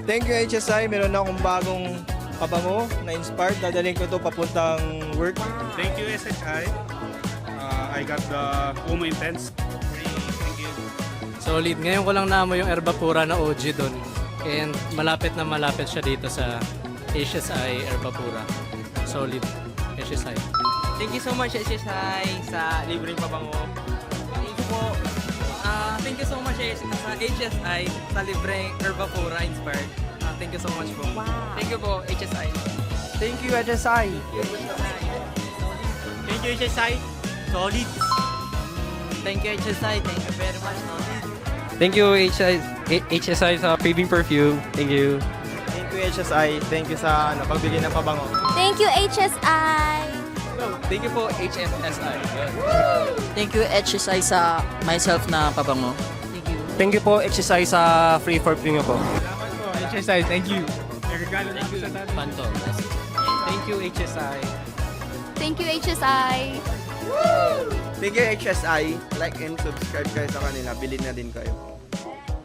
Thank you HSI, meron na akong bagong pabango na inspired. Dadalhin ko to papuntang work. Thank you, SHI. I got the Umo Intense. Thank you. Solid. Ngayon ko lang naamoy yung Herbapura na OG doon. And malapit na malapit siya dito sa HSI Herbapura. Solid. HSI. Thank you so much SSI sa libreng pabango. Thank you po. Thank you so much sa HSI sa libreng Herbapura inspired. Thank you so much po. Thank you po HSI. Thank you HSI. Thank you HSI. Solid. Thank you HSI. Thank you very much. Solid. Thank you HSI sa Craving Perfume. Thank you. Thank you HSI. Thank you sa pagbigay ng pabango. Thank you, HSI! Thank you po HSI. Thank you HSI sa myself na pabango. Thank you. Thank you po HSI sa Free Perfume po. HSI, thank you. Panto. Thank you HSI. Thank you, HSI! Thank you HSI. Like and subscribe kayo sa kanila. Bilhin na din kayo.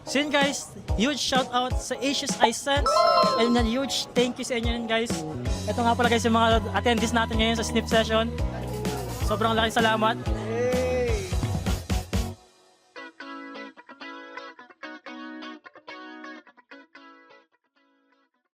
So yun guys, huge shout out sa HSI Sense and a huge thank you sa inyo yun guys. Ito nga pala guys yung mga attendees natin ngayon sa Snip Session. Sobrang laking salamat.